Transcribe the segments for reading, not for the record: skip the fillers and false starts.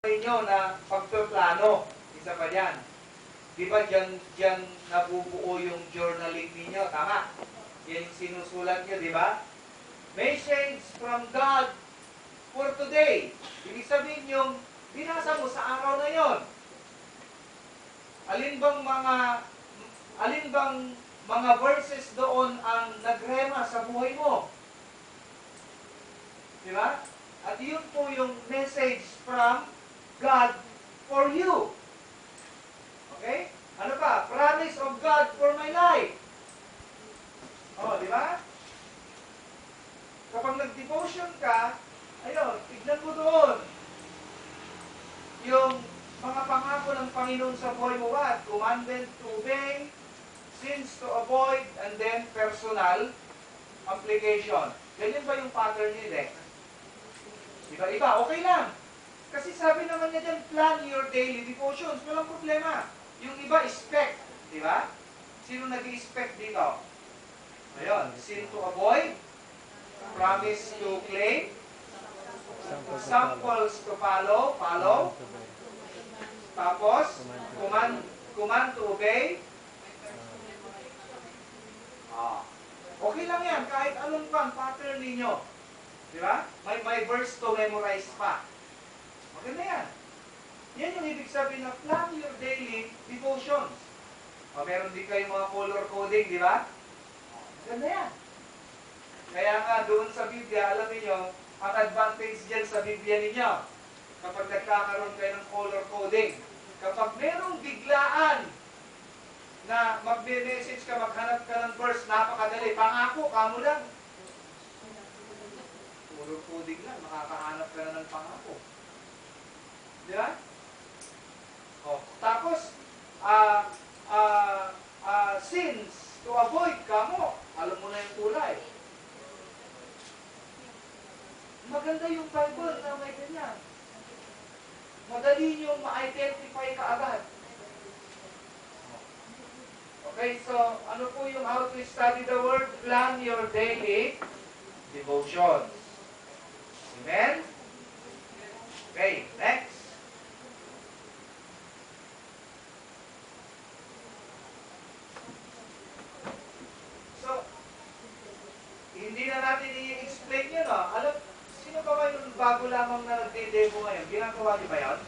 inyo na pagpaplano. Isa pa dyan. Di ba dyan nabubuo yung journaling ninyo? Tama? Yan yung sinusulat nyo, di ba? Message from God for today. Ibig sabihin yung binasa mo sa araw na yon. Alin bang mga verses doon ang nagrema sa buhay mo? Di ba? At yun po yung message from God for you. Okay? Ano pa? Promise of God for my life. Oh, di ba? Kapag nag-devotion ka, ayun, tignan mo doon. Yung mga pangako ng Panginoon sa buhay mo, what? Commandment to obey, sins to avoid, and then personal application. Ganyan ba yung pattern niya, Dek? Iba-iba, okay lang. Kasi sabi naman niya dyan, plan your daily devotions. Walang problema. Yung iba, expect. Di ba? Sino nag-expect dito? Ayun, sin to avoid, promise to claim, samples to follow, tapos, command to obey. Okay lang yan, kahit anong pang pattern ninyo. Di ba? May verse to memorize pa. Maganda yan. Yan yung ibig sabihin na plan your daily devotions. Meron din kayo mga color coding, di ba? Maganda yan. Kaya nga doon sa Biblia, alam niyo, ang advantage dyan sa Biblia ninyo, kapag nagkakaroon kayo ng color coding, kapag merong biglaan na magbe-message ka, maghanap ka ng verse, napakadali. Pangako, kamo lang. Color coding lang, makakahanap ka na ng pangako. Di ba? Tapos, sins to avoid, kamo. Alam mo na yung kulay. Maganda yung Bible na may ganyan. Madali nyo ma-identify ka agad. Okay, so ano po yung how to study the Word? Plan your daily devotions. Amen? Okay, next. So, hindi na natin i-explain yun, no? Alam, sino ba kayo bago lamang na nagde-devo ngayon? Ginagawa niyo ba yun?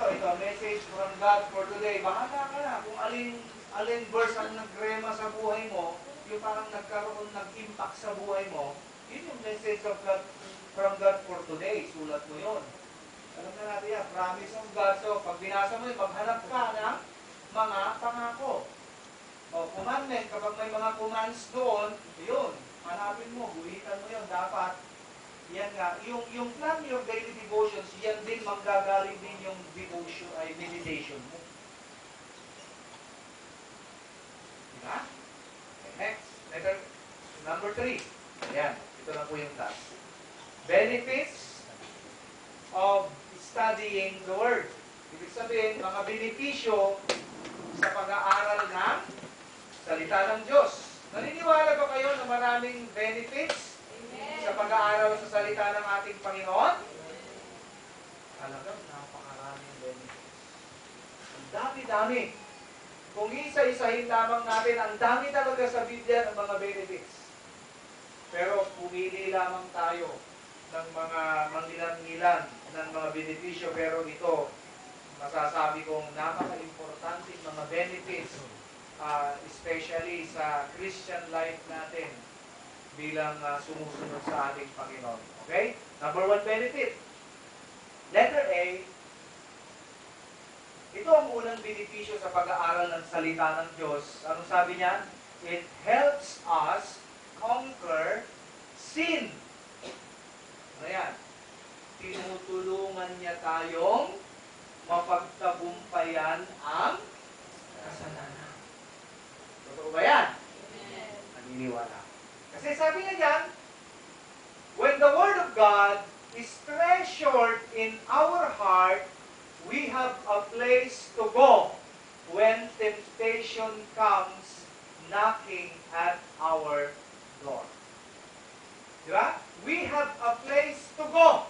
Ito, message from God for today. Bahala ka na kung alin verse ang nagrema sa buhay mo, yung parang nag-impact sa buhay mo, yun yung message of God, from God for today. Sulat mo yun. Alam na natin yan, promise of God. So, pag binasa mo yun, maghanap ka ng mga pangako. Commandment, kapag may mga commands doon, yun, hanapin mo, guhitan mo yun. Dapat yan nga, yung plan your daily devotions, yan din manggagaling din yung devotion ay meditation mo. Diba? Okay, next. Number 3. Ayan, ito na po yung task. Benefits of studying the Word. Ibig sabihin, mga benepisyo sa pag-aaral ng salita ng Diyos. Naniniwala ba kayo na maraming benefits sa pag-aaral sa salita ng ating Panginoon? Talagang napakaraming benefits. Ang dami-dami. Kung isa-isahin lamang natin, ang dami talaga sa Biblia ng mga benefits. Pero pumili lamang tayo ng mga mangilan-ngilan ng mga benepisyo. Pero ito, masasabi kong napaka-importante mga benefits, especially sa Christian life natin bilang sumusunod sa ating Panginoon. Okay? Number 1 benefit. Letter A, ito ang unang benepisyo sa pag-aaral ng salita ng Diyos. Anong sabi niya? It helps us conquer sin. Ano yan? Tinutulungan niya tayong mapagtagumpayan ang kasalanan. Totoo ba yan? Naniniwala. Kasi sabi niya dyan, when the Word of God is treasured in our heart, we have a place to go when temptation comes knocking at our door. Diba? We have a place to go.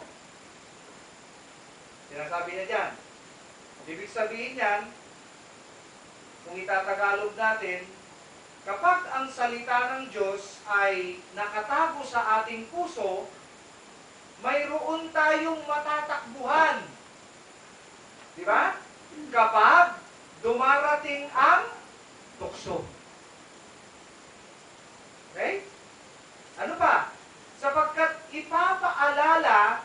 Sinasabi niya dyan. Ibig sabihin yan, kung itatagalog natin, kapag ang salita ng Diyos ay nakatago sa ating puso, mayroon tayong matatakbuhan. Di ba? Kapag dumarating ang tukso. Okay? Ano pa? Sapagkat ipapaalala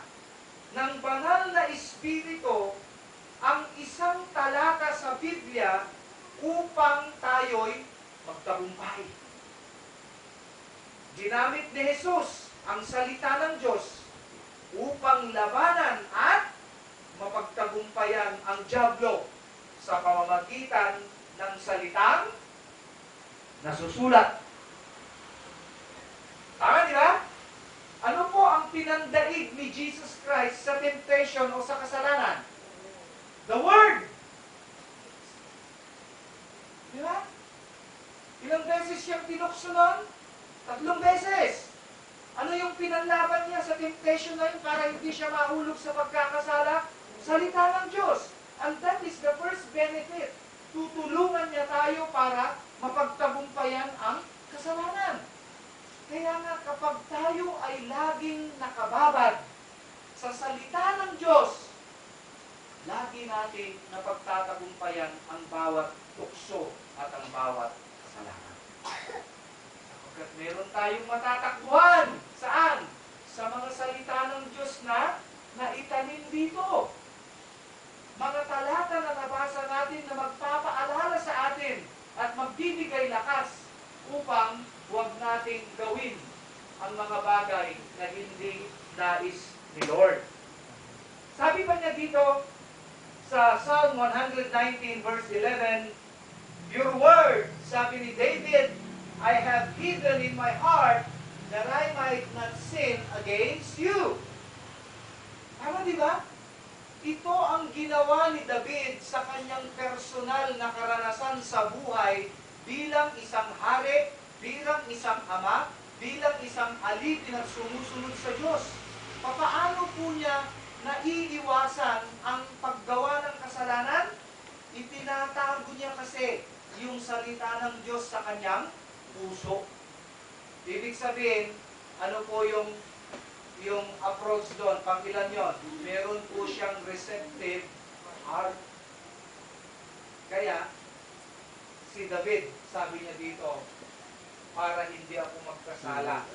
ng banal na Espiritu ang isang talata sa Biblia upang tayo'y magtagumpay. Ginamit ni Jesus ang salita ng Diyos upang labanan at mapagtagumpayan ang dyablo sa pamamagitan ng salitang nasusulat. Tama, di ba? Ano po ang pinandaig ni Jesus Christ sa temptation o sa kasalanan? The Word! Di ba? Ilang beses siyang tinukso nun? 3 beses. Ano yung pinanlaban niya sa temptation na yun para hindi siya mahulog sa pagkakasala? Salita ng Diyos. And that is the first benefit. Tutulungan niya tayo para mapagtagumpayan ang kasalanan. Kaya nga kapag tayo ay laging nakababad sa salita ng Diyos, lagi natin napagtatagumpayan ang bawat tukso at ang bawat kasalanan. Sapagkat meron tayong matatakbuhan. Saan? Sa mga salita ng Diyos na naitanim dito. Mga talata na nabasa natin na magpapaalala sa atin at magbibigay lakas upang huwag nating gawin ang mga bagay na hindi nais ni Lord. Sabi pa niya dito sa Psalm 119 verse 11, Your word, sabi ni David, I have hidden in my heart that I might not sin against you. Tama, di ba? Ito ang ginawa ni David sa kanyang personal na karanasan sa buhay bilang isang hari, bilang isang ama, bilang isang alipin at sumusunod sa Diyos. Paano po niya naiiwasan ang paggawa ng kasalanan? Itinatago niya kasi yung salita ng Diyos sa kanyang puso. Ibig sabihin, ano po yung approach doon? Pang-ilan yun? Meron po siyang receptive heart. Kaya, si David, sabi niya dito, para hindi ako magkasala.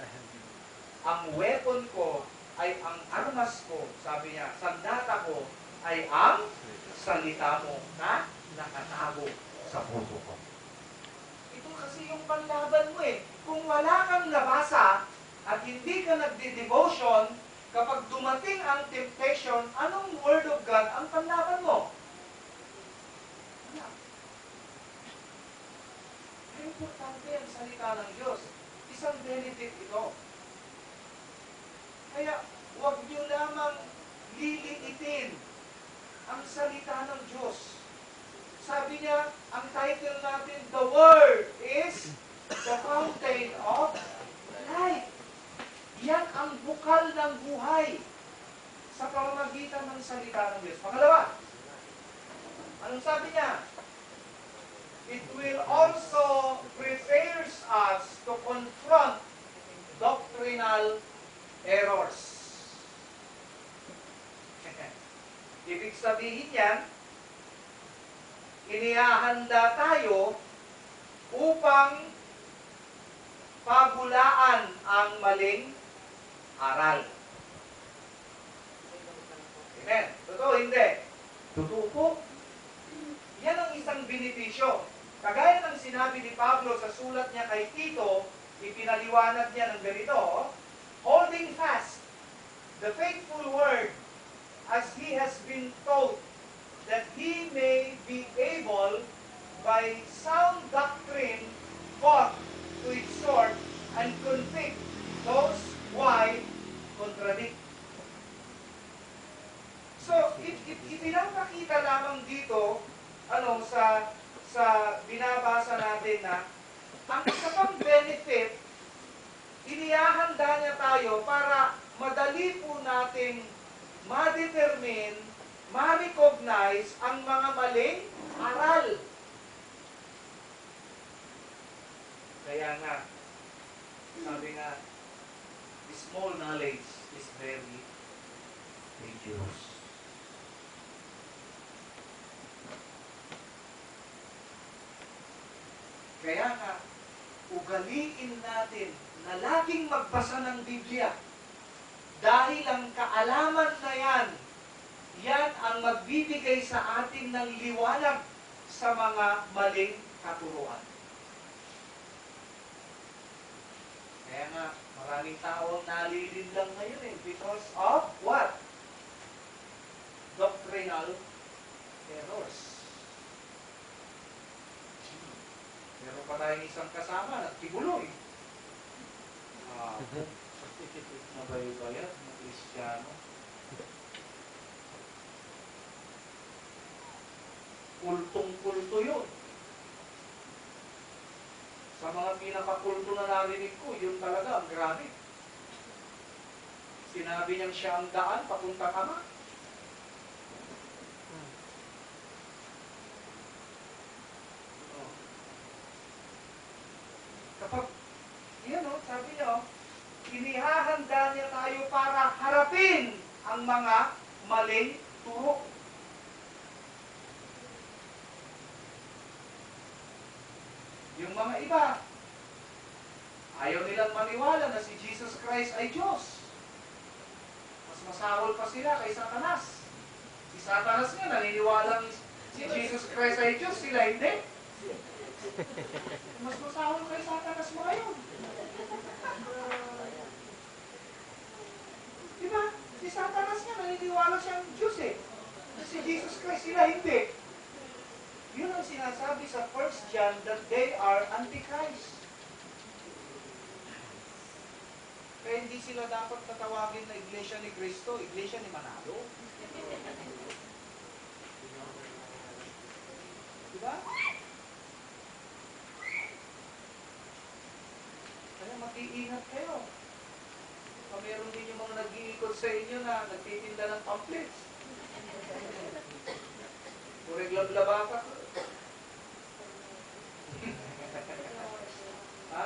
Ang weapon ko ay ang armas ko, sabi niya, sandata ko ay ang salita mo na nakatago sa puso ko. Ito kasi yung panlaban mo eh. Kung wala kang nabasa at hindi ka nagde-devotion, kapag dumating ang temptation, anong word of God ang panlaban mo? Wala. Kaya importante ang salita ng Diyos. Isang benefit ito. Kaya huwag niyo lamang liliitin ang salita ng Diyos. Sabi niya, ang title natin, The Word is the fountain of life. Yan ang bukal ng buhay sa pamamagitan ng salita ng Diyos. Pangalawa, anong sabi niya? It will also prepares us to confront doctrinal errors. Ibig sabihin yan, inihahanda tayo upang pagulaan ang maling aral. Amen. Totoo, hindi? Totoo po. Yan ang isang benepisyo. Kagaya ng sinabi ni Pablo sa sulat niya kay Tito, ipinaliwanag niya ng ganito, holding fast the faithful word as he has been taught, that he may be able by sound doctrine both to exhort and convict those why contradict. So, ipinapakita lamang dito, sa binabasa natin na, ang isa pang benefit, inihahanda niya tayo para madali po nating ma-determine ma-recognize ang mga maling aral. Kaya nga, sabi nga, small knowledge is very dangerous. Kaya nga, ugaliin natin na laging magbasa ng Biblia. Dahil ang kaalaman na yan ang magbibigay sa atin ng liwanag sa mga maling katuruan. Kaya nga, maraming tao ang nalilin lang ngayon because of what? Doctrinal errors. Meron pa tayong isang kasama, nagtibuloy. Mabay-bayat, mga Kristiyano. Kultong-kulto yun. Sa mga pinakakulto na narinig ko, yun talaga, ang grabe. Sinabi niyang siya ang daan, papuntang Ama. Kapag, sabi niyo, inihahanda niya tayo para harapin ang mga maling turo. Yung mga iba, ayaw nilang maniwala na si Jesus Christ ay Diyos. Mas masahol pa sila kay Satanas. Si Satanas nga naniniwala si Jesus Christ ay Diyos, sila hindi. Mas masahol kay Satanas mo ngayon. Diba? Si Satanas nga naniniwala siyang Diyos Si Jesus Christ sila hindi. Yun ang sinasabi sa 1 John that they are antichrist. Kaya hindi sila dapat tatawagin na Iglesia ni Cristo, Iglesia ni Manalo. Diba? Kaya mag-iingat kayo. Meron din yung mga nag-iikot sa inyo na nagtitinda ng pamphlets. Kuriglab-laba ka. Ha?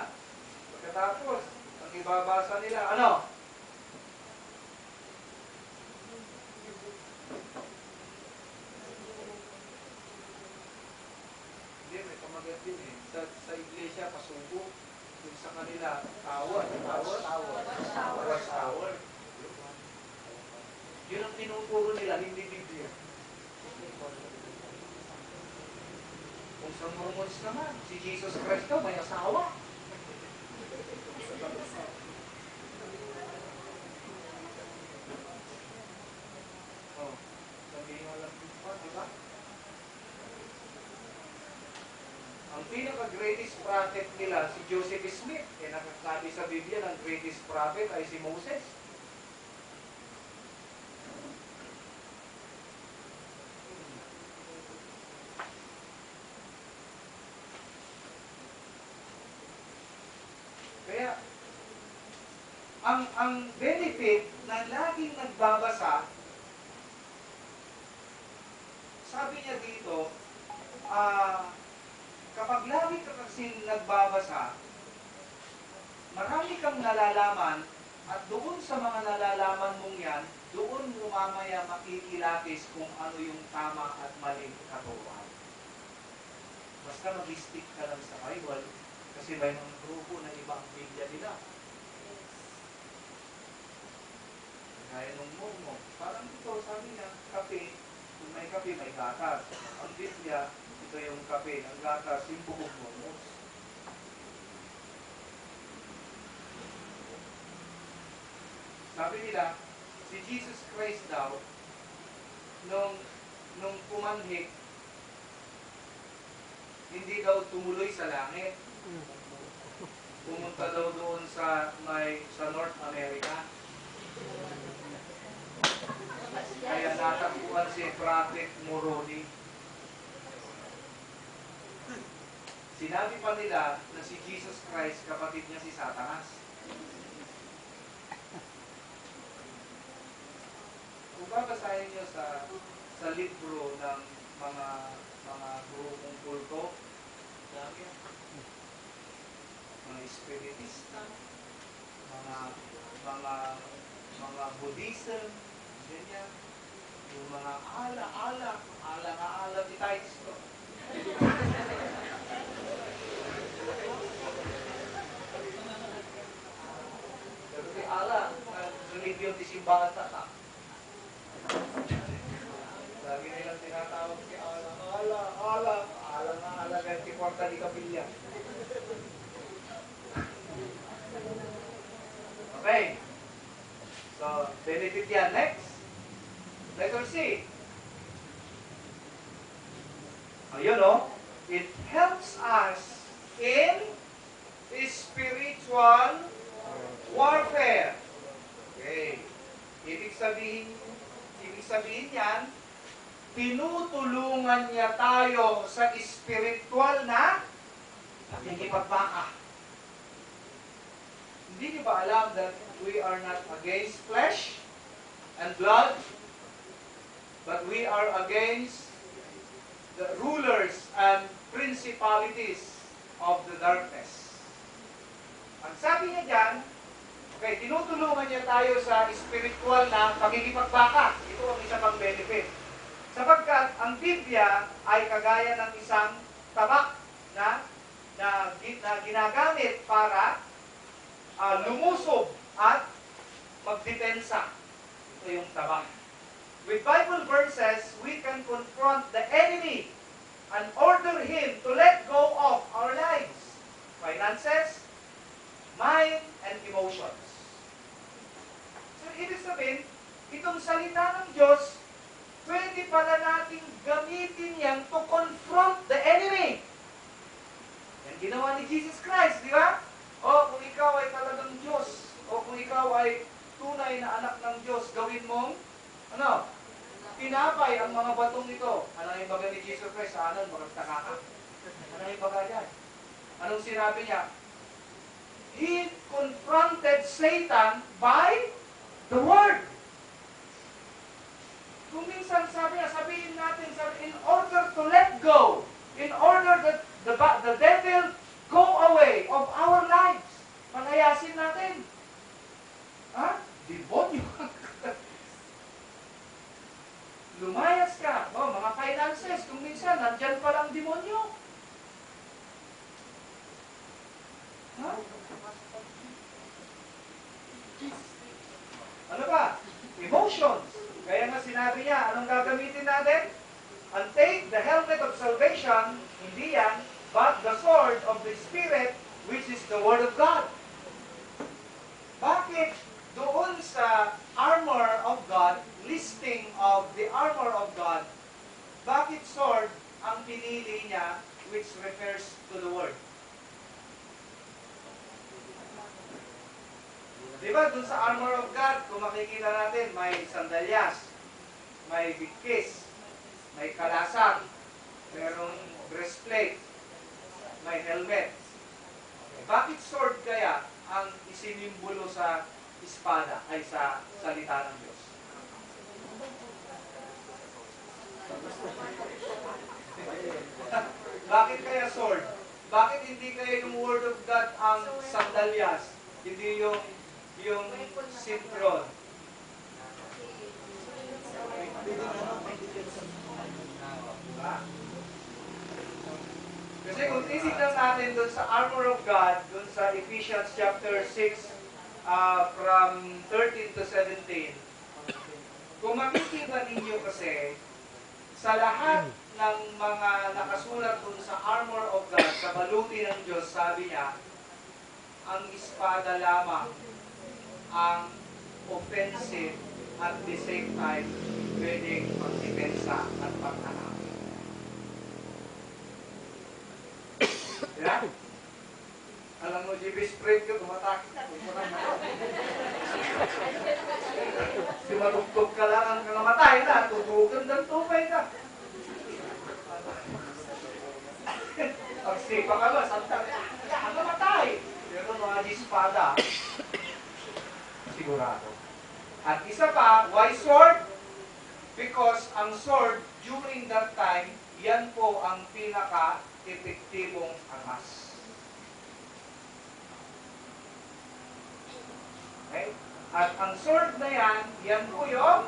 Pagkatapos, ang ibabasa nila, ano? Hindi, may pamagat din Sa iglesia, pasubo. Yung sa kanila, tower. Yun ang tinuturo nila, hindi Biblia. Kung sa Mormons naman, si Jesus Christ daw may asawa. Sabihin nga lang pa, di ba? Ang pinaka-greatest prophet nila, si Joseph Smith. Nakasabi sa Biblia ng greatest prophet ay si Moses. Kaya, ang benefit na laging nagbabasa, sabi niya dito, kapag lagi ka kasi nagbabasa, marami kang nalalaman at doon sa mga nalalaman mong yan, doon mo mamaya makikilapis kung ano yung tama at maling katuruan. Basta mag-stick ka lang sa Bible kasi may mga grupo na ibang Biblia nila. Kaya nung mo, parang ito, sabi niya, kape, kung may kape, may gatas. Ang Biblia, ito yung kape, ang gatas, yung buhok mo. Sabi nila, si Jesus Christ daw, nung pumanhik, hindi daw tumuloy sa langit. Pumunta daw doon sa North America. Kaya natakbuhan si Prophet Moroni. Sinabi pa nila na si Jesus Christ, kapatid niya si Satanas. kung babasahin nyo sa libro ng mga grupong kulto, dami yan. Mga espiritista, mga mga mga Buddhism, ganyan. Yung mga ala ni Titus ko. Pero si ala, religion di simbahan tatak. Lagi nilang tinatawag si ala, 24 di kapilya. Okay. So, benefit yan. Next. Letter C. Ayun, no? It helps us in spiritual warfare. Okay. Ibig sabihin yan, tinutulungan niya tayo sa spiritual na nakikipagbaka. Hindi niyo ba alam that we are not against flesh and blood, but we are against the rulers and principalities of the darkness? Ang sabi niya dyan, okay, tinutulungan niya tayo sa spiritual na pakikipagbaka. Ito ang isa pang benefit. Sapagkat ang Biblia ay kagaya ng isang tabak na ginagamit para lumusob at magdepensa. Ito yung tabak. With Bible verses, we can confront the enemy and order him to let go of our lives, finances, mind, and emotions. So, ibig sabihin, itong salita ng Diyos, pwede pala nating gamitin yan to confront the enemy. Yan ginawa ni Jesus Christ, di ba? O, kung ikaw ay talagang Diyos, o kung ikaw ay tunay na anak ng Diyos, gawin mong, tinapay ang mga batong ito. Ano yung baga ni Jesus Christ sa anon? Magkataka ka. Ano yung baga dyan? Anong sinabi niya? He confronted Satan by the Word. Kung minsan sabihin natin, in order to let go, in order that the devil go away of our lives, palayasin natin. Ha? Demonyo. Lumayas ka. O, mga finances, kung minsan, nandyan palang demonyo. Ha? Ano ba? Emotions. Kaya nga sinabi niya, anong gagamitin natin? And take the helmet of salvation, hindi yan, but the sword of the Spirit, which is the Word of God. Bakit doon sa armor of God, listing of the armor of God, bakit sword ang pinili niya which refers to the Word? Diba, dun sa armor of God, kung makikita natin, may sandalyas, may bigkis, may kalasag, merong breastplate, may helmet. Bakit sword kaya ang isinimbolo sa espada ay sa salita ng Diyos? Bakit kaya sword? Bakit hindi kaya yung Word of God ang sandalyas? Hindi yung sintron. Kasi kung titignan natin doon sa armor of God, doon sa Ephesians chapter 6, from 13 to 17, kung makikita ninyo kasi, sa lahat ng mga nakasulat doon sa armor of God, sa baluti ng Diyos, sabi niya, ang espada lamang ang offensive at the same time pwedeng magdepensa at paghanap. Yeah? Alam mo, GB spread ko, tumatakit ka. Simatugtog ka lang ang kangamatay na, tutugan ng tupay ka. Pagsipa ka ba, santa, ang namatay. Pero mga espada, sigurado. At isa pa, why sword? because ang sword, during that time, yan po ang pinaka-epektibong armas. Okay? At ang sword na yan po yung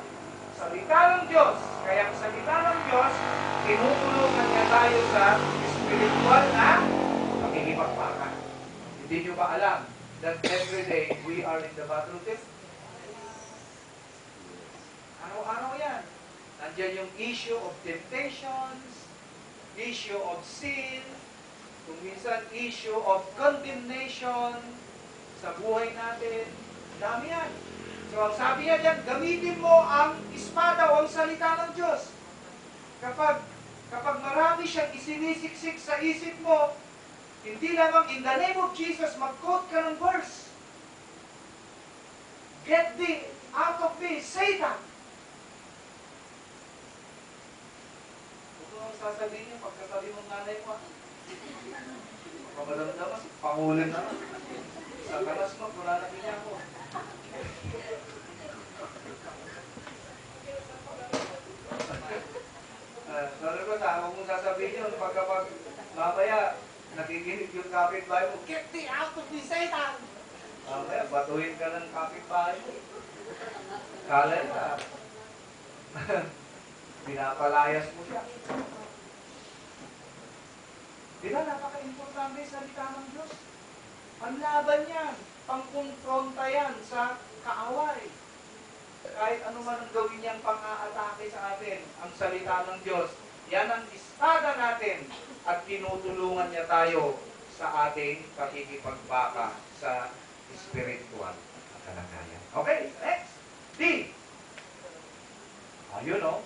salita ng Diyos. Kaya ang salita ng Diyos, tinutulungan niya tayo sa spiritual na pakikipagpakan. Hindi nyo ba alam that every day we are in the battlefield? Araw-araw yan. Nandiyan yung issue of temptations, issue of sin, kung minsan issue of condemnation sa buhay natin. Dami yan. So, ang sabi niya dyan, gamitin mo ang espada o ang salita ng Diyos. Kapag marami siyang isinisiksik sa isip mo, hindi lamang in the name of Jesus, mag-quote ka ng verse. Get thee out of me, Satan. Huwag mo ang sasabihin niyo, pagkasabi mong nanay mo, pamalamdamas, pangulin na. Sa kalas mo, wala na niya ako. Sabi ko, huwag mong sasabihin yun, pagkapag mamaya, nakikinig yung kapitbahay mo, get thee out of me, Satan! Mamaya, batuhin ka ng kapitbahay mo. Kala na, pinapalayas mo siya. Di ba, napaka-importante sa salita ng Diyos? Ang laban yan, pang-confronta yan sa kaaway. Kahit ano man ang gawin niyang pang-aatake sa atin, ang salita ng Diyos, yan ang espada natin at tinutulungan niya tayo sa ating pakikipagbaka sa spiritual at kalagayan. Okay, next. D. Ayun o.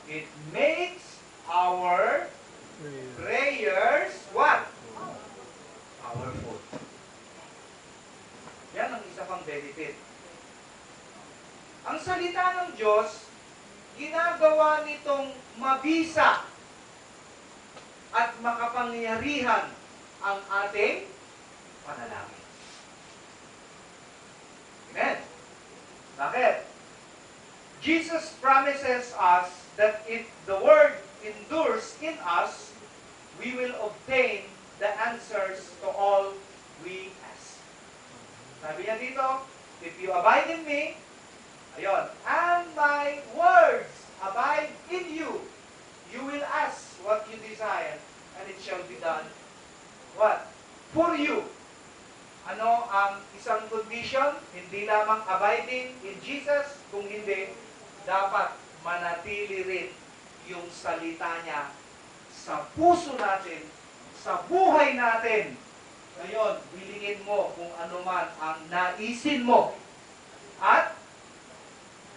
It makes our prayers what? Powerful. Yan ang isa pang benefit. Ang salita ng Diyos, ginagawa nitong mabisa at makapangyarihan ang ating panalangin. Amen? Bakit? Jesus promises us that if the Word endures in us, we will obtain the answers to all we ask. Sabi niya dito, if you abide in me, ayun, and my words abide in you, you will ask what you desire, and it shall be done. What? For you. Ano ang isang condition? Hindi lamang abiding in Jesus, kung hindi, dapat manatili rin yung salita niya sa puso natin, sa buhay natin. Ngayon, bilingin mo kung ano man ang naisin mo at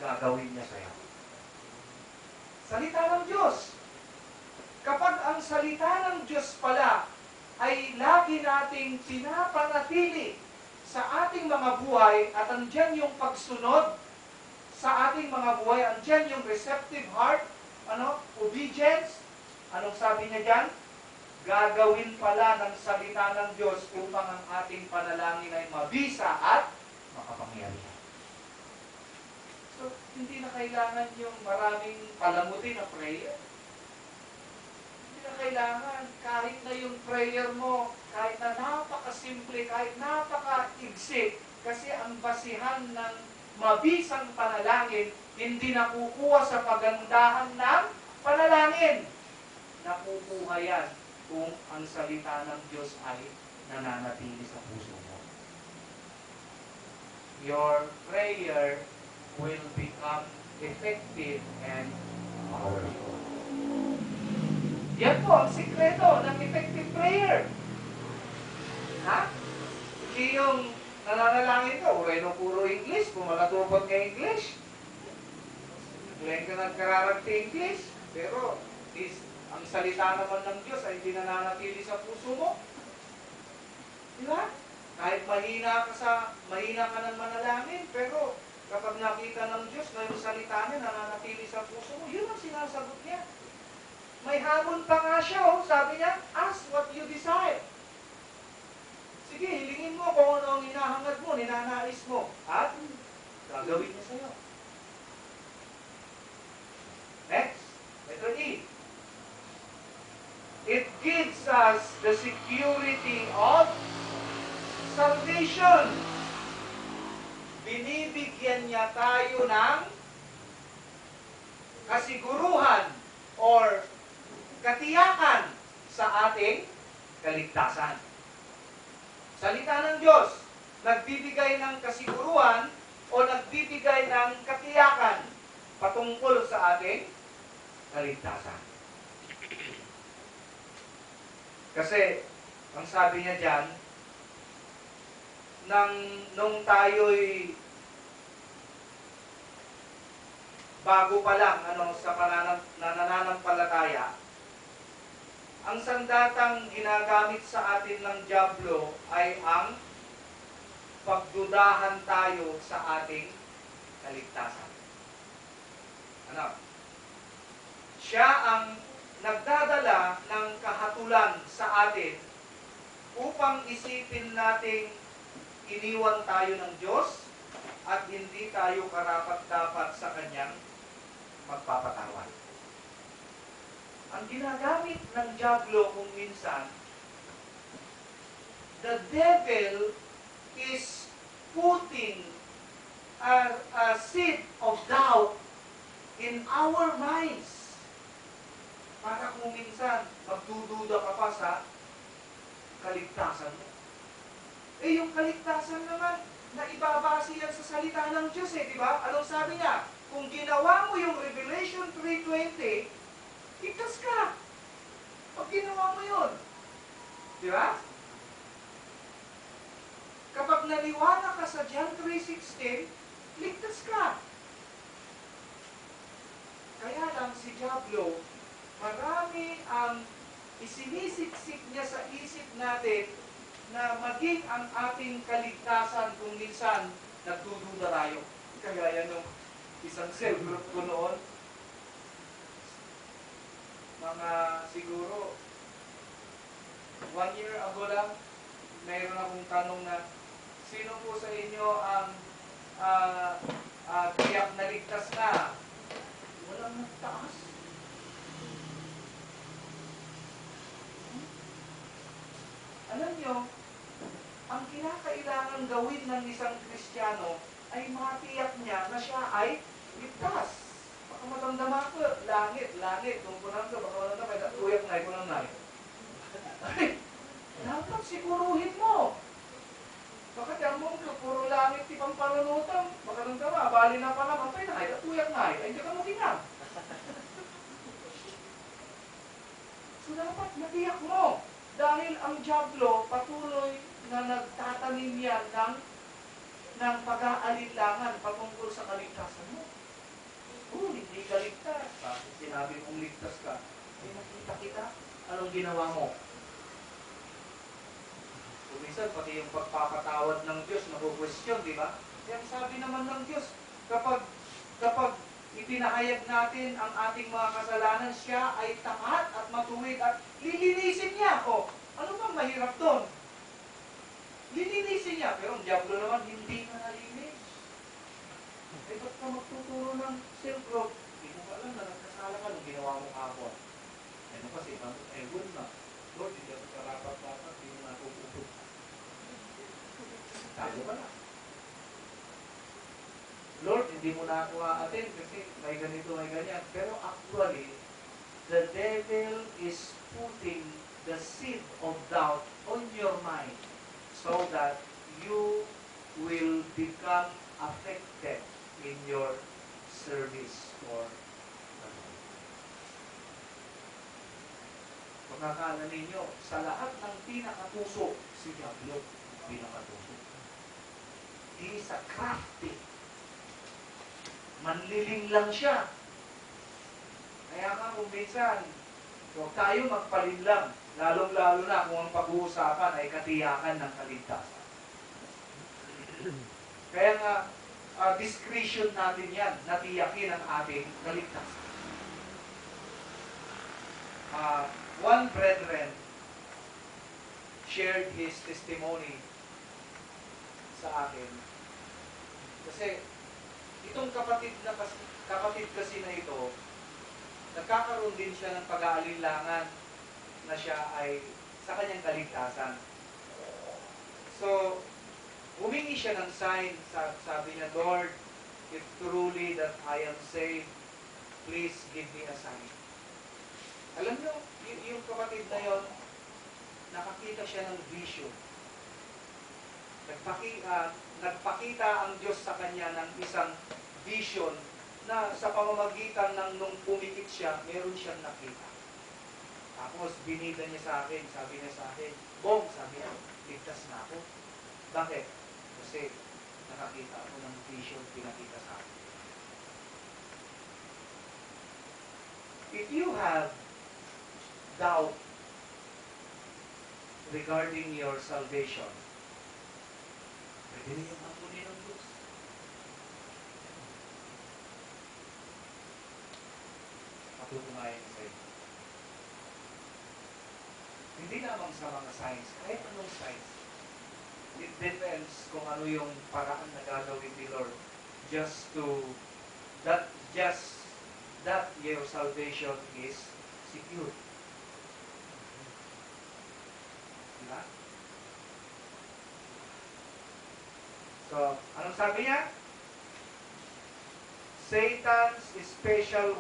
gagawin niya sa'yo. Salita ng Diyos. Kapag ang salita ng Diyos pala ay lagi nating pinapanatili sa ating mga buhay at andyan yung pagsunod sa ating mga buhay, andyan yung receptive heart, obedience, anong sabi niya dyan? Gagawin pala ng salita ng Diyos upang ang ating panalangin ay mabisa at makapangyarihan. So, hindi na kailangan yung maraming palamuti na prayer. Hindi na kailangan, kahit na yung prayer mo, kahit na napakasimple, kahit napaka-igsi, kasi ang basihan ng mabisang panalangin, hindi nakukuha sa pagandahan ng panalangin. Nakukuha yan kung ang salita ng Diyos ay nananatili sa puso mo. Your prayer will become effective and powerful. Yan po ang sikreto ng effective prayer. Ha? Hindi yung nananalangin ka, uray no puro English, pumalatupot ka English. Ngayon ka nagkararagti English, pero ang salita naman ng Diyos ay hindi nananatili sa puso mo. Di ba? Kahit mahina ka ng manalangin, pero kapag nakita ng Diyos na yung salita niya nananatili sa puso mo, yun ang sinasagot niya. May hamon pa nga siya, sabi niya, ask what you desire. Sige, hilingin mo kung ano ang hinahangad mo, ninanais mo, at gagawin niya sa'yo. us the security of salvation. Binibigyan niya tayo ng kasiguruhan or katiyakan sa ating kaligtasan. Salita ng Diyos, nagbibigay ng kasiguruhan o nagbibigay ng katiyakan patungkol sa ating kaligtasan. Kasi, ang sabi niya dyan, nung tayo'y bago pa lang sa nananampalataya, ang sandatang ginagamit sa atin ng dyablo ay ang pagdudahan tayo sa ating kaligtasan. Siya ang nagdadala ng kahatulan sa atin upang isipin nating iniwan tayo ng Diyos at hindi tayo karapat-dapat sa Kanyang magpapatawad. Ang ginagamit ng dyablo kung minsan, the devil is putting a seed of doubt in our minds. Para kung minsan, magdududa ka pa sa kaligtasan mo. Yung kaligtasan naman, na ibabase yan sa salita ng Diyos di ba? Anong sabi niya? Kung ginawa mo yung Revelation 3:20, ligtas ka. Pag ginawa mo yun. Di ba? Kapag naliwana ka sa John 3:16, ligtas ka. Kaya lang si Diablo, marami ang isinisiksik niya sa isip natin na maging ang ating kaligtasan kung minsan nagdududa tayo. Kagaya nung isang cell group ko noon, mga siguro 1 year ago lang, mayroon akong tanong na, sino po sa inyo ang tiyak na ligtas na? Walang nagtaas. Alam nyo, ang kinakailangan gawin ng isang Kristiyano ay matiyak niya na siya ay ligtas. Baka matandama ko, langit, kung kunang ka, baka matandama, tuyak na, kunang na. Dapat siguruhin mo. Baka diyan mo, puro langit, tipang panunutan, baka nandama, bali na pala, matay na, tuyak na, ay hindi ka mo kinang. So dapat matiyak mo. Dahil ang dyablo patuloy na nagtatanim yan ng pag-aalinlangan patungkol sa kaligtasan mo. Hindi ka ligtas. Bakit sinabi mong ligtas ka? Ay nakita kita. Anong ginawa mo? Minsan, pati yung pagpapatawad ng Diyos, naku-question, di ba? Yan sabi naman ng Diyos, kapag ipinahayag natin ang ating mga kasalanan, siya ay tapat at matuwid at lilinisin niya. Ano bang mahirap doon? Lilinisin niya. Pero ang dyablo naman, hindi na nalinis. Ba't ka magtuturo ng self-growth? Hindi mo pa alam na nagkasala ka nung ginawa mo kapwa. Ano kasi, good na. Lord, hindi ako karapat-dapat, hindi mo natututog. Tayo ka na. Lord, hindi mo na ako aatin kasi may ganito, may ganyan. Pero actually, the devil is putting the seed of doubt on your mind so that you will become affected in your service or pagkakala ninyo, sa lahat ng pinakatuso, si Diablo pinakatuso. He is a crafty. Manliling lang siya. Kaya nga kung minsan, huwag tayo magpalinlang, lalong-lalo na kung ang pag-uusapan ay katiyakan ng kaligtasan. Kaya nga, discretion natin yan, natiyakin ang ating kaligtasan. One brethren shared his testimony sa akin. Kasi, itong kapatid kasi na ito, nagkakaroon din siya ng pag-aalinlangan na siya ay sa kanyang kaligtasan. So, humingi siya ng sign. Sabi niya, Lord, if truly that I am saved, please give me a sign. Alam niyo, yung kapatid na yon, nakakita siya ng vision. Nagpakita ang Diyos sa kanya ng isang vision na sa pamamagitan ng nung pumikit siya, meron siyang nakita. Tapos binida niya sa akin, sabi niya sa akin, Bong, sabi niya, ligtas na ako. Bakit? Kasi nakakita ako ng vision, pinakita sa akin. If you have doubt regarding your salvation, pwede rin yung ampunin ng Diyos. Patutunayan sa inyo. Hindi lamang sa mga signs, kahit anong signs. It depends kung ano yung paraan na gagawin ni Lord just that your salvation is secure. Diba? So, anong sabi niya? Satan's special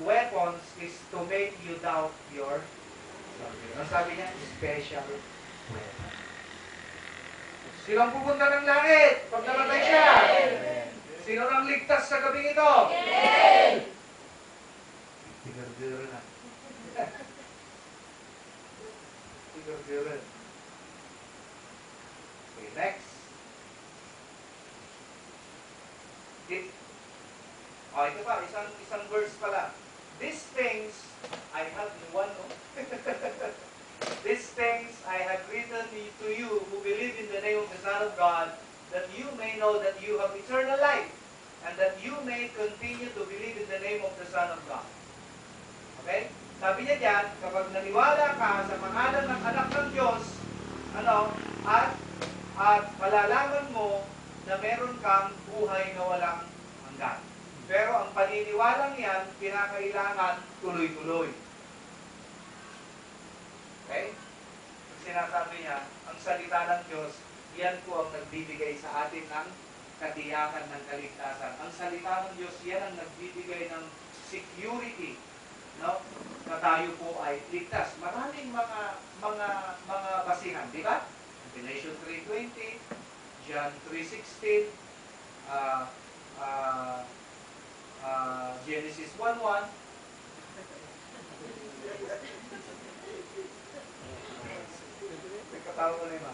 weapons is to make you doubt your salvation. Anong sabi niya? Special weapon. Sino ang pupunta ng langit pag namatay siya? Sino ang ligtas sa gabing ito? Tigil-tigil na. Tigil-tigil. Okay, next. Ito pa, isang verse pala. These things I have one. These things I have written to you who believe in the name of the Son of God, that you may know that you have eternal life, and that you may continue to believe in the name of the Son of God. Okay? Sabi niya diyan, kapag naniwala ka sa pangalan ng anak ng Diyos, at malalaman mo na meron kang buhay na walang hanggan. Pero ang paniniwalang yan, kinakailangan tuloy-tuloy. Okay? Sinasabi niya, ang salita ng Diyos, yan po ang nagbibigay sa atin ng katiyakan ng kaligtasan. Ang salita ng Diyos, yan ang nagbibigay ng security, no? Na tayo po ay ligtas. Maraming mga basihan, di ba? Revelation 3:20, John 3:16, Genesis 1:1. Katawa ko na yung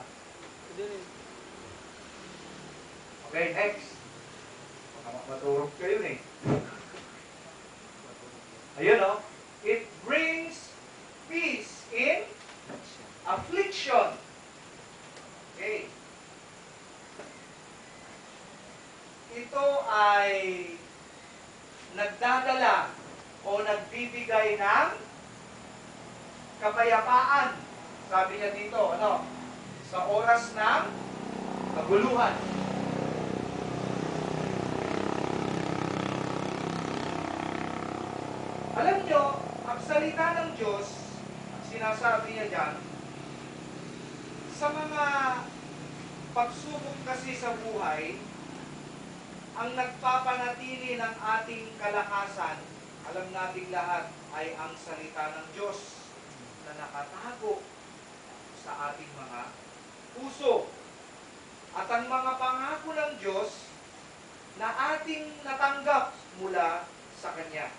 Okay, next. Maturog kayo eh. Ayun o. It brings peace in affliction. Okay. Ito ay nagdadala o nagbibigay ng kapayapaan. Sabi niya dito, sa oras ng kaguluhan. Alam nyo, ang salita ng Diyos, sinasabi niya dyan, sa mga pagsubok kasi sa buhay, ang nagpapanatili ng ating kalakasan, alam nating lahat, ay ang salita ng Diyos na nakatago sa ating mga puso. At ang mga pangako ng Diyos na ating natanggap mula sa Kanya.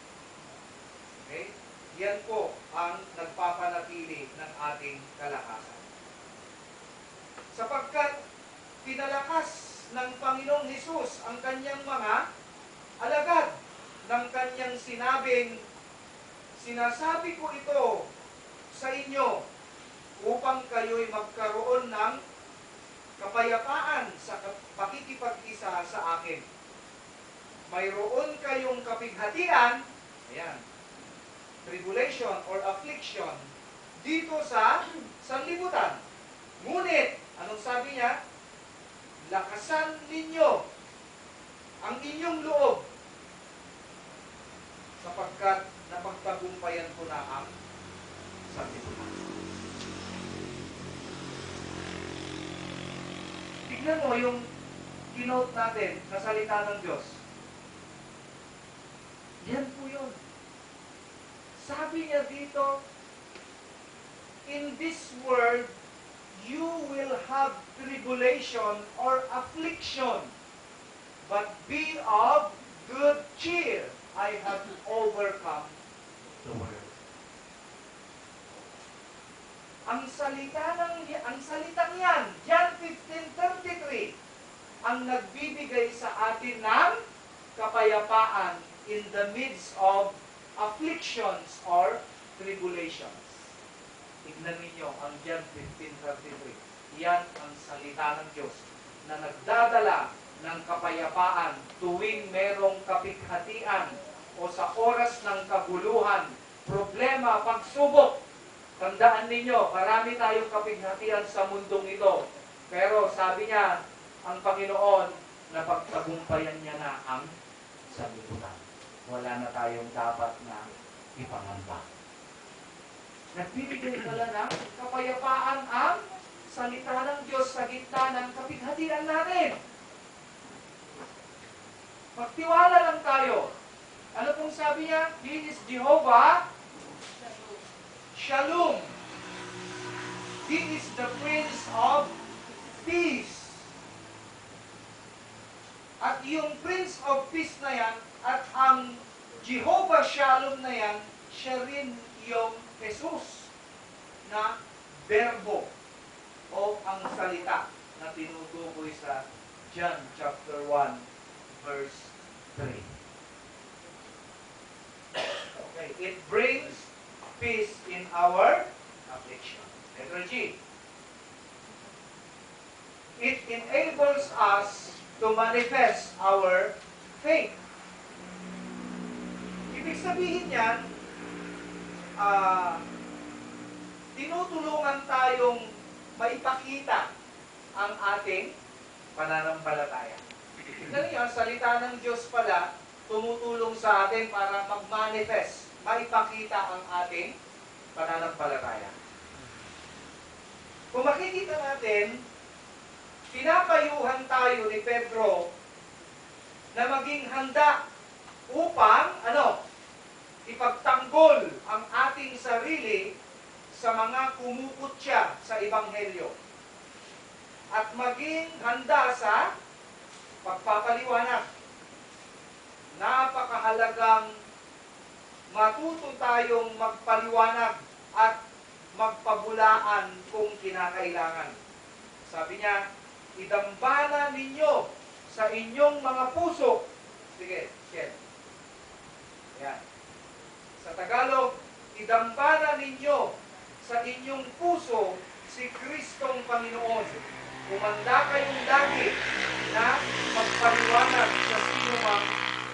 Okay? Yan po ang nagpapanatili ng ating kalakasan. Sapagkat pinalakas ng Panginoong Hesus ang Kanyang mga alagad ng Kanyang sinabing, sinasabi ko ito sa inyo upang kayo'y magkaroon ng kapayapaan sa pakikipag-isa sa akin. Mayroon kayong kapighatian, ayan, tribulation or affliction, dito sa sanlibutan. Ngunit, anong sabi niya? Lakasan ninyo ang inyong loob sapagkat napagtagumpayan ko na ang sanlibutan. Tignan mo yung kinote natin sa salita ng Diyos. Yan po yun. Sabi niya dito, in this world, you will have tribulation or affliction, but be of good cheer. I have overcome the world. Ang salitang yan, John 15:33, ang nagbibigay sa atin ng kapayapaan in the midst of afflictions or tribulations. Tignan ninyo ang John 15:33. Yan ang salita ng Diyos na nagdadala ng kapayapaan tuwing merong kapighatian o sa oras ng kaguluhan, problema, pagsubok. Tandaan ninyo, marami tayong kapighatian sa mundong ito. Pero sabi niya, ang Panginoon, na pagtagumpayan niya na ang sanlibutan. Wala na tayong dapat na ipangamba. Nagbibigay pala ng kapayapaan ang salita ng Diyos sa gitna ng kapighatian natin. Magtiwala lang tayo. Ano pong sabi niya? He is Jehovah Shalom. He is the Prince of Peace. At yung Prince of Peace na yan, at ang Jehovah Shalom na yan, siya rin yung Jesus na verbo o ang salita na tinutukoy sa John chapter 1 verse 3. Okay, it brings peace in our affliction. Letter G. It enables us to manifest our faith. Ibig sabihin yan, tinutulungan tayong maipakita ang ating pananampalataya. Tignan niyo, ang salita ng Diyos pala, tumutulong sa atin para mag-manifest, maipakita ang ating pananampalataya. Kung makikita natin, pinapayuhan tayo ni Pedro na maging handa upang, ipagtanggol ang ating sarili sa mga kumukutya sa Ebanghelyo. At maging handa sa pagpapaliwanag. Napakahalagang matuto tayong magpaliwanag at magpabulaan kung kinakailangan. Sabi niya, idambana ninyo sa inyong mga puso. Sige, share. Yan. Sa Tagalog, idambana ninyo sa inyong puso si Kristong Panginoon. Umanda kayong lagi na magpaliwanag sa sino mang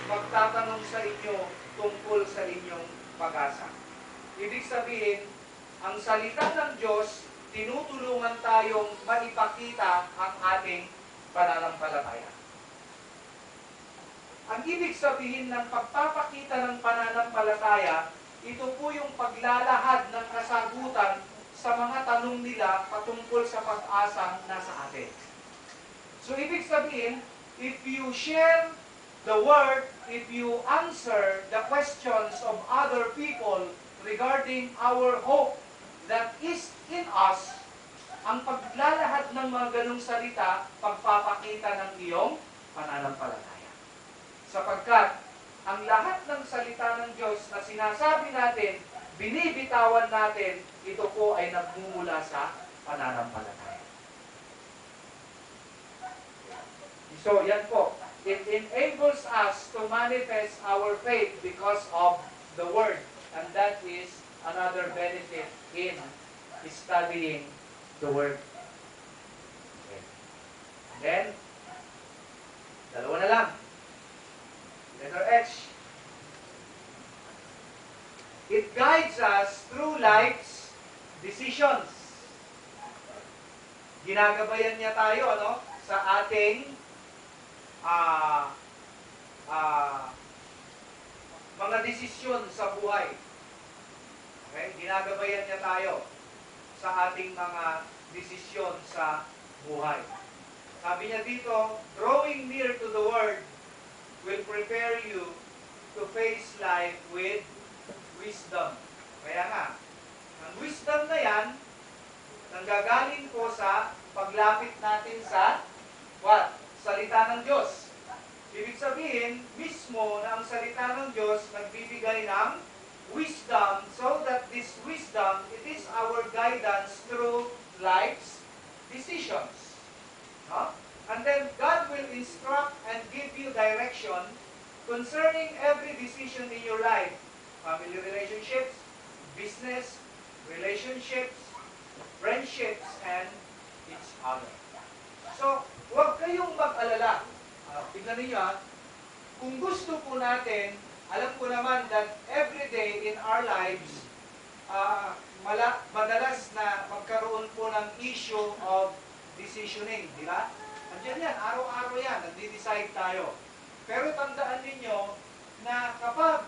magtatanong sa inyo tungkol sa inyong pag-asa. Ibig sabihin, ang salita ng Diyos, tinutulungan tayong maipakita ang ating pananampalataya. Ang ibig sabihin ng pagpapakita ng pananampalataya, ito po yung paglalahad ng kasagutan sa mga tanong nila patungkol sa pag-asang nasa atin. So, ibig sabihin, if you share the word, if you answer the questions of other people regarding our hope that is in us, ang paglalahad ng mga ganong salita, pagpapakita ng iyong pananampalataya. Sapagkat, ang lahat ng salita ng Diyos na sinasabi natin, binibitawan natin, ito po ay nagmumula sa pananampalataya. So, yan po. It enables us to manifest our faith because of the Word. And that is another benefit in studying the Word. Okay. And then, dalawa na lang. Letter H. It guides us through life's decisions. Ginagabayan niya tayo, sa ating mga desisyon sa buhay. Okay? Ginagabayan niya tayo sa ating mga desisyon sa buhay. Sabi niya dito, drawing near to the Word will prepare you to face life with wisdom. Kaya nga, ang wisdom na yan, nanggagaling po sa paglapit natin sa what? Salita ng Diyos. Ibig sabihin, mismo na ang salita ng Diyos nagbibigay ng wisdom so that this wisdom, it is our guidance through life's decisions. No? And then God will instruct and give you direction concerning every decision in your life. Family relationships, business, relationships, friendships, and each other. So, huwag kayong mag-alala. Tignan niyo, kung gusto po natin, alam ko naman that every day in our lives, madalas na magkaroon po ng issue of decisioning, di ba? Andiyan yan, araw-araw yan, nagdi-decide tayo. Pero tandaan ninyo na kapag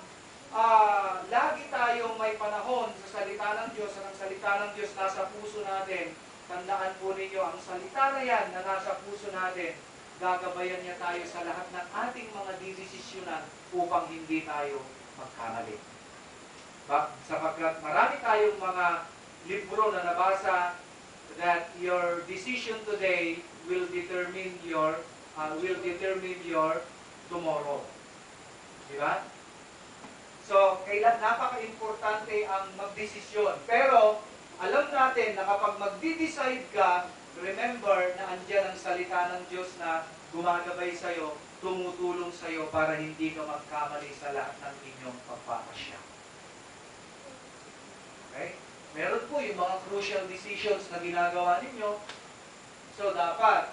lagi tayong may panahon sa salita ng Diyos, at ang salita ng Diyos nasa puso natin, tandaan po ninyo, ang salita na yan na nasa puso natin, gagabayan niya tayo sa lahat ng ating mga desisyonan upang hindi tayo magkamali. Sapagkat marami tayong mga libro na nabasa that your decision today will determine your tomorrow. Di ba? So, kailan napaka-importante ang magdesisyon. Pero, alam natin na kapag magdi-decide ka, remember na andyan ang salita ng Diyos na gumagabay sa'yo, tumutulong sa'yo para hindi ka magkamali sa lahat ng inyong pagpapasya. Okay? Meron po yung mga crucial decisions na ginagawa ninyo. So, dapat,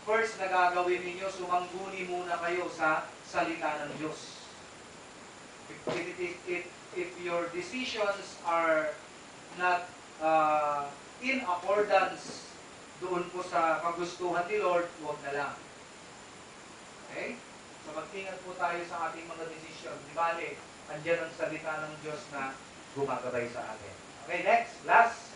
first na gagawin ninyo, sumangguni muna kayo sa salita ng Diyos. If your decisions are not in accordance doon po sa kagustuhan ni Lord, huwag na lang. Okay? So mag-ingat po tayo sa ating mga desisyon. Di bale, andyan ang salita ng Diyos na gumagabay sa atin. Okay, next, last.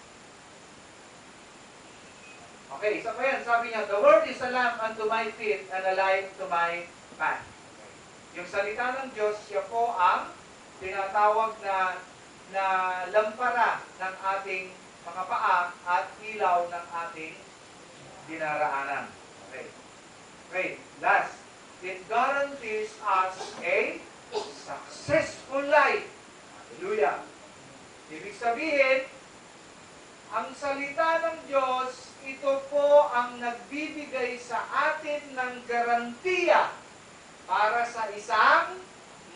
Okay, isa pa yan. Sabi niya, the word is a lamp unto my feet and a light to my path. Okay. Yung salita ng Diyos, siya po ang tinatawag na lampara ng ating mga paa at ilaw ng ating dinaraanan. Okay. Okay, last. It guarantees us a successful life. Hallelujah. Ibig sabihin, ang salita ng Diyos, ito po ang nagbibigay sa atin ng garantiya para sa isang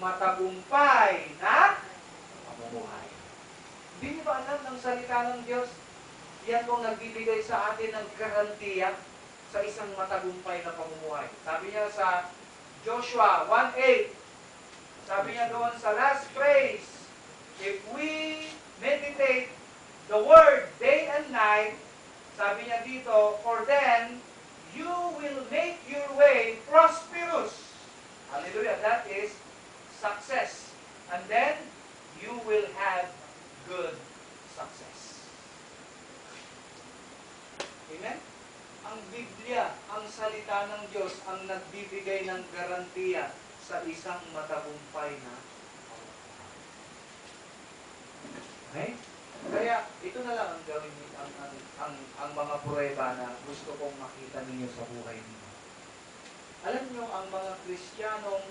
matagumpay na pamumuhay. Hindi niyo ba alam ng salita ng Diyos? Yan po nagbibigay sa atin ng garantiya sa isang matagumpay na pamumuhay. Sabi niya sa Joshua 1:8, sabi niya doon sa last phrase, if we meditate the word day and night, sabi niya dito, for then you will make your way prosperous. Hallelujah. That is success. And then you will have good success. Amen? Ang Biblia, ang salita ng Diyos, ang nagbibigay ng garantiya sa isang matagumpay na. Okay? Kaya, ito na lang ang gawin ang mga pruweba na gusto kong makita ninyo sa buhay ninyo. Alam nyo, ang mga Kristiyanong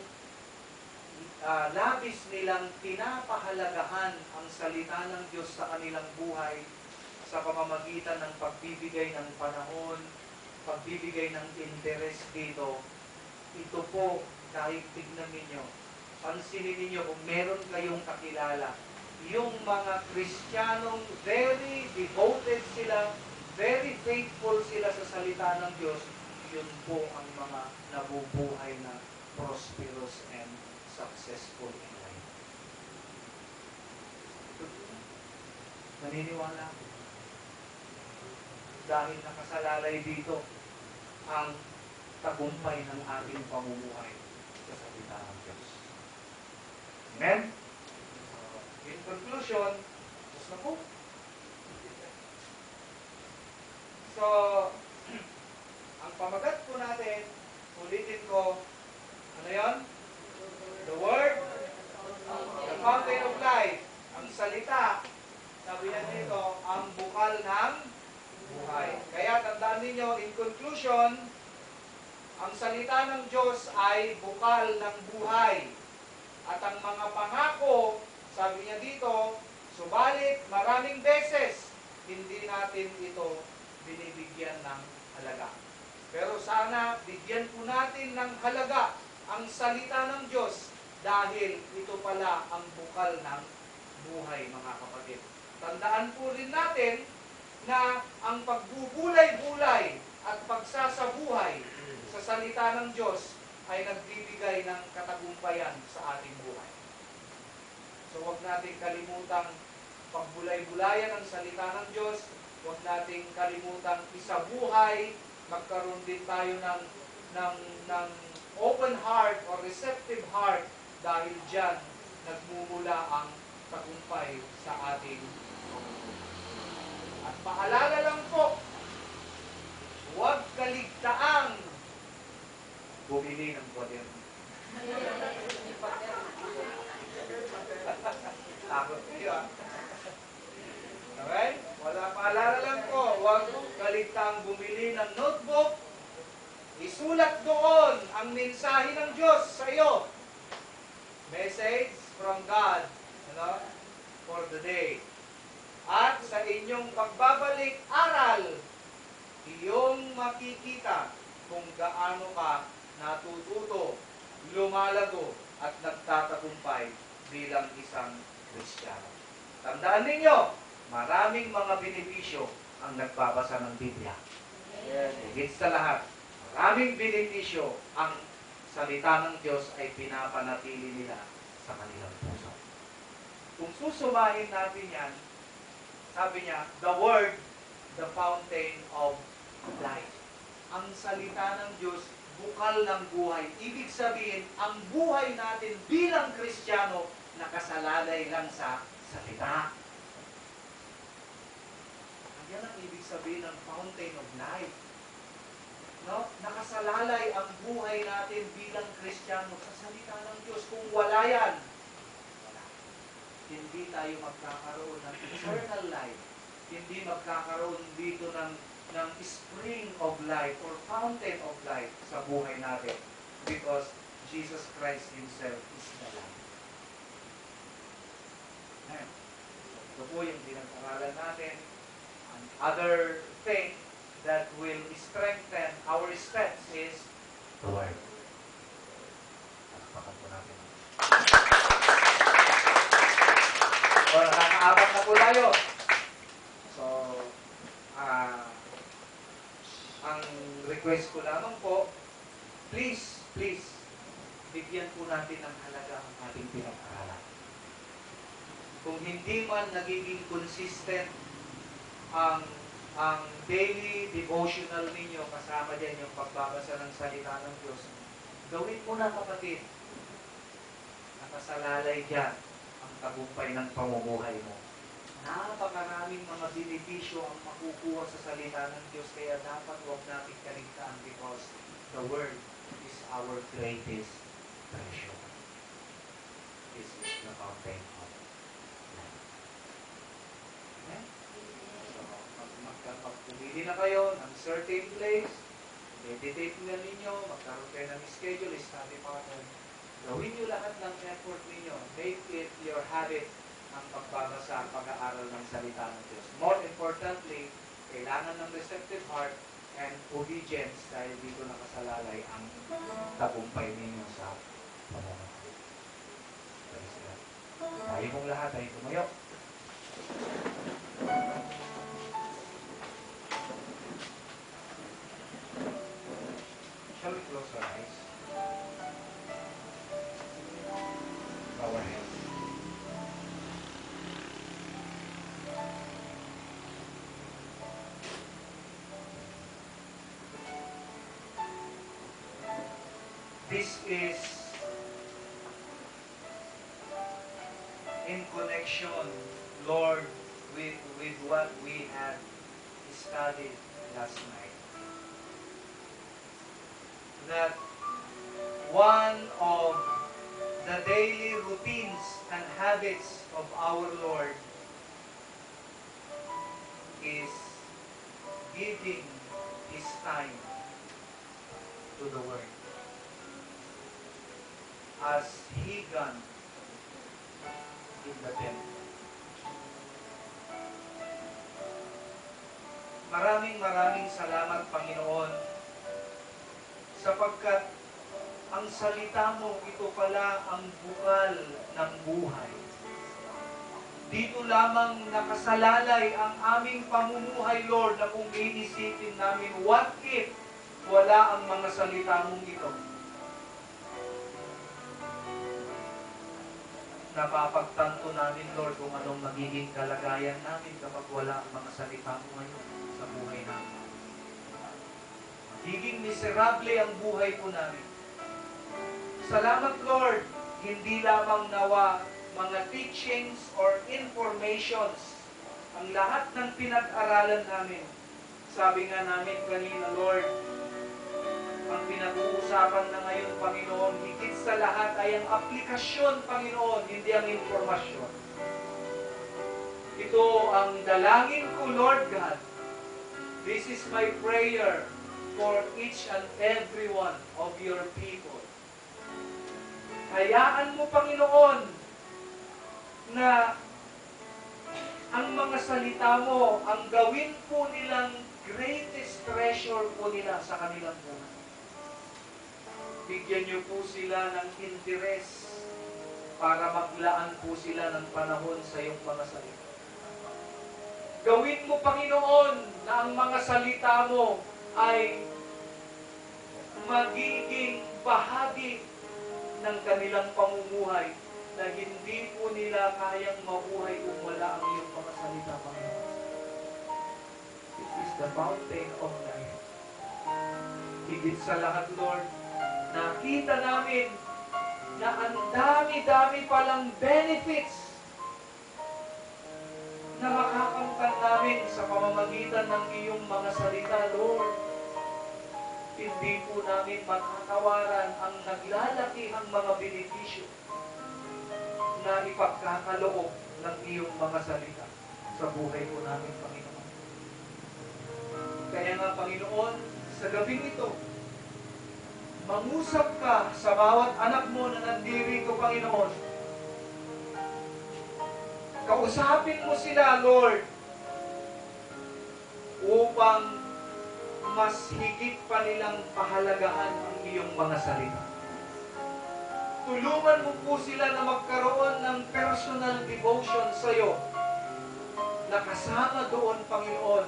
labis nilang pinapahalagahan ang salita ng Diyos sa kanilang buhay sa pamamagitan ng pagbibigay ng panahon, pagbibigay ng interes dito. Ito po, kahit tignan ninyo, pansinin ninyo kung meron kayong kakilala, yung mga Kristiyanong very devoted sila, very faithful sila sa salita ng Diyos, yun po ang mga nabubuhay na prosperous and successful in life. Naniniwala ko. Dahil nakasalalay dito ang tagumpay ng ating pamumuhay sa salita ng Diyos. Amen? In conclusion, tapos na po. So, pamagat po natin, ulitin ko, ano yon? The Word, the fountain of life. Ang salita, sabi niya dito, ang bukal ng buhay. Kaya tandaan ninyo, in conclusion, ang salita ng Diyos ay bukal ng buhay. At ang mga pangako, sabi niya dito, subalit maraming beses, hindi natin ito binibigyan ng halaga. Pero sana, bigyan po natin ng halaga ang salita ng Diyos dahil ito pala ang bukal ng buhay, mga kapatid. Tandaan po rin natin na ang pagbubulay-bulay at pagsasabuhay sa salita ng Diyos ay nagbibigay ng katagumpayan sa ating buhay. So huwag nating kalimutang pagbulay-bulayan ang salita ng Diyos. Huwag nating kalimutang isabuhay. Magkaroon din tayo ng open heart or receptive heart dahil dyan nagmumula ang tagumpay sa ating pamumuhay. At paalala lang po, huwag kaligtaang bumili ng kwaderno. Takot kayo, ah. Okay? Paalala lang po, huwag kaligtaang bumili ng notebook. Isulat doon ang mensahe ng Diyos sa iyo. Message from God, for the day. At sa inyong pagbabalik aral, iyong makikita kung gaano ka natututo, lumalago, at nagtatagumpay bilang isang Kristiyano. Tandaan ninyo, maraming mga benepisyo ang nagbabasa ng Biblia. Higit sa lahat, maraming benepisyo ang salita ng Diyos ay pinapanatili nila sa kanilang puso. Kung susumahin natin yan, sabi niya, the Word, the fountain of life. Ang salita ng Diyos, bukal ng buhay. Ibig sabihin, ang buhay natin bilang Kristiyano, nakasalalay lang sa salita. Yan ang ibig sabihin ng fountain of life. No? Nakasalalay ang buhay natin bilang Kristiyano sa salita ng Diyos. Kung wala yan, wala. Hindi tayo magkakaroon ng eternal life. Hindi magkakaroon dito ng spring of life or fountain of life sa buhay natin. Because Jesus Christ Himself is the life. Amen. Ito po yung pinag-aralan natin. Other thing that will strengthen our respect is the Word. Nakakapan po natin. O, nakakaapat na po tayo. So, ang request ko lamang po, please, bigyan po natin ng halaga ang ating pinag-aralan. Kung hindi man nagiging consistent ang daily devotional ninyo, kasama dyan yung pagbabasa ng salita ng Diyos, gawin mo na, kapatid. Nakasalalay dyan ang tagumpay ng pamumuhay mo. Napakaraming mga benepisyo ang makukuha sa salita ng Diyos, kaya dapat huwag natin kaligtaan because the Word is our greatest treasure. This is the fountain of life. Amen? Pumili na kayo ng certain place, meditate na ninyo, magkaroon kayo ng schedule, study pattern. Gawin nyo lahat ng effort ninyo. Make it your habit ang pagbabasa, pag-aaral ng salita ng Diyos. More importantly, kailangan ng receptive heart and obedience dahil dito nakasalalay ang tagumpay ninyo sa pamumuhay. Tayo mong lahat ay tumayo. Shall we close our eyes? Bow our heads. This is in connection, Lord, with what we had studied last night. that one of the daily routines and habits of our Lord is giving His time to the Word as He done in the temple. Maraming salamat, Panginoon, sapagkat ang salita mo, ito pala ang bukal ng buhay. Dito lamang nakasalalay ang aming pamumuhay, Lord, na kung iisipin namin, what if wala ang mga salita mong ito? Napapagtanto namin, Lord, kung anong magiging kalagayan namin kapag wala ang mga salita mo ngayon sa buhay namin. Magiging miserable ang buhay po namin. Salamat, Lord, hindi lamang nawa mga teachings or informations ang lahat ng pinag-aralan namin. Sabi nga namin kanina, Lord, ang pinag-uusapan na ngayon, Panginoon, higit sa lahat ay ang aplikasyon, Panginoon, hindi ang informasyon. Ito ang dalangin ko, Lord God. This is my prayer for each and every one of your people. Hayaan mo, Panginoon, na ang mga salita mo, ang gawin po nilang greatest treasure po nila sa kanilang buhay. Bigyan niyo po sila ng interes para maglaan po sila ng panahon sa iyong mga salita. Gawin mo, Panginoon, na ang mga salita mo ay magiging bahagi ng kanilang pamumuhay na hindi po nila kayang mabuhay kung wala ang iyong mga salita, Panginoon. It is the fountain of life. Higit sa lahat, Lord, nakita namin na ang dami-dami palang benefits na makakamtan namin sa pamamagitan ng iyong mga salita, Lord. Hindi po namin matatawaran ang naglalakihang mga benepisyo na ipagkakaloob ng iyong mga salita sa buhay po namin, Panginoon. Kaya nga, Panginoon, sa gabing ito, mangusap ka sa bawat anak mo na nandirito, Panginoon. Kausapin mo sila, Lord, upang mas higit pa nilang pahalagahan ang iyong mga salita. Tulungan mo po sila na magkaroon ng personal devotion sa iyo, na kasama doon, Panginoon,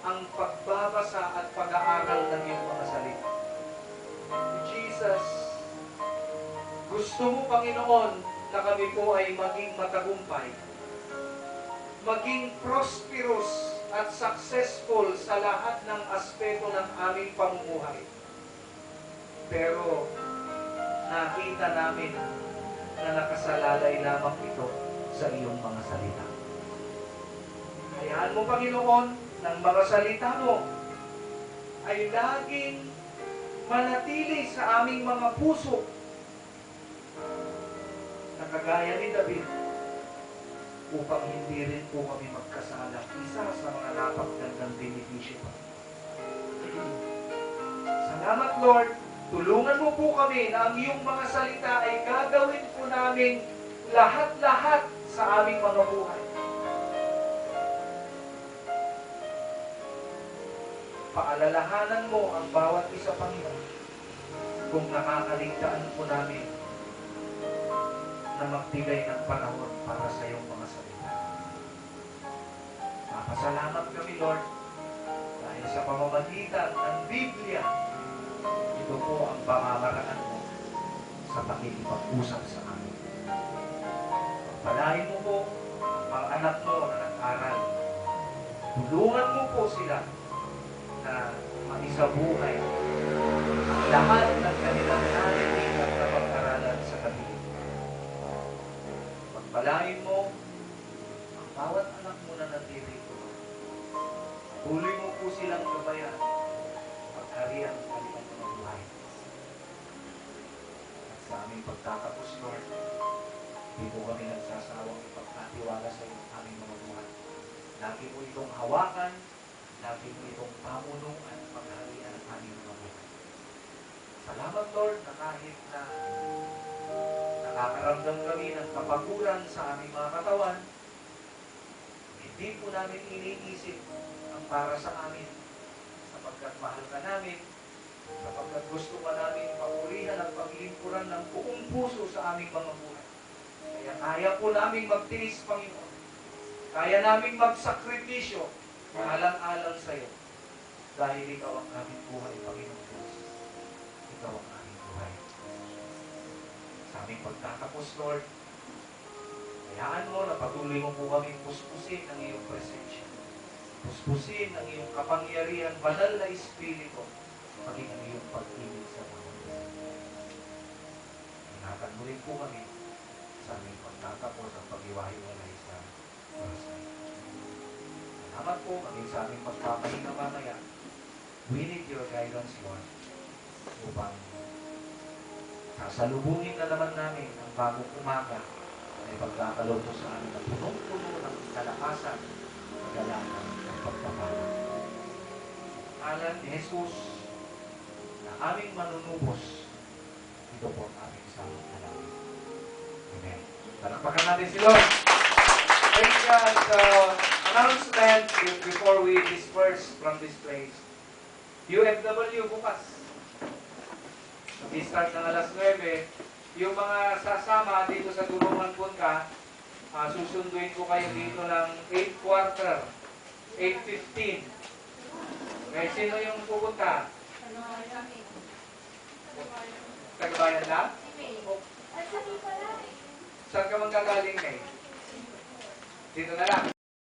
ang pagbabasa at pag-aaral ng iyong mga salita. Jesus, gusto mo, Panginoon, na kami po ay maging matagumpay, maging prosperous at successful sa lahat ng aspeto ng aming pamumuhay. Pero nakita namin na nakasalalay lamang ito sa iyong mga salita. Hayaan mo, Panginoon, ng mga salita mo ay laging manatili sa aming mga puso na kagaya ni David, upang hindi rin po kami magkasala. Isa sa mga napakagandang benepisyo pa. Salamat, Lord. Tulungan mo po kami na ang iyong mga salita ay gagawin po namin lahat-lahat sa aming mga buhay. Paalalahanan mo ang bawat isa, Panginoon, kung nakakaligtaan po namin na magbigay ng panahon para sa iyong mga salita. Papasalamat kami, Lord, dahil sa pamamagitan ng Biblia, ito po ang pamamaraan mo sa pakikipag-usap sa amin. Pagpalain mo po ang mga anak mo na nag-aral. Tulungan mo po sila na maisabuhay lahat ng kanilang narinig at napag-aralan sa kanila. Pagpalain mo ang bawat anak mo na nandito. Tuloy mo po silang gabayan pagharian ng kanilang mga buhay. sa aming pagtatapos, Lord, hindi po kami nagsasawang ipagkatiwala sa iyo ang aming mga buhay. Lagi mo itong hawakan, lagi mo itong pamunuan, pagharian ang aming mga buhay. Salamat, Lord, na kahit na nakakaramdam kami ng kapaguran sa aming mga katawan, hindi po namin iniisip ang para sa amin, sapagkat mahal ka namin, sapagkat gusto ka namin papurihan at paglingkuran ng buong puso sa aming mga buhay. Kaya kaya po namin magtiis, Panginoon. Kaya namin magsakripisyo na alang-alang sa iyo. Dahil ikaw ang aming buhay, Panginoon Diyos. Ikaw ang aming buhay. Sa aming pagtatapos, Lord, hayaan mo na patuloy mo po kaming puspusin ng iyong presensya. Puspusin ng iyong kapangyarihan, banal na Espiritu, maging ang iyong pag-ibig sa mga Diyos. Ingatan mo rin po kami sa aming pagtatapos ang pag-iwahiwalay sa oras na ito. Salamat po maging sa aming pagpapahinga mamaya. We need your guidance, Lord, upang sasalubungin na naman namin ang bagong umaga ay pagkakalob mo sa amin na punong-puno ng kalakasan, kagalakan at pagpapala. Alam ni Jesus na aming manunubos, ito po ang aming samang alawin. Amen. Palakpakan natin si Lord. Thank God. Announcement before we disperse from this place. UFW bukas. Mag-start ng alas 9. Yung mga sasama dito sa Durungan Punta, susunduin ko kayo dito ng 8:15. 8:15. Okay, sino yung pupunta? Tagabayan lang? Saan ka manggagaling, May? Dito na lang.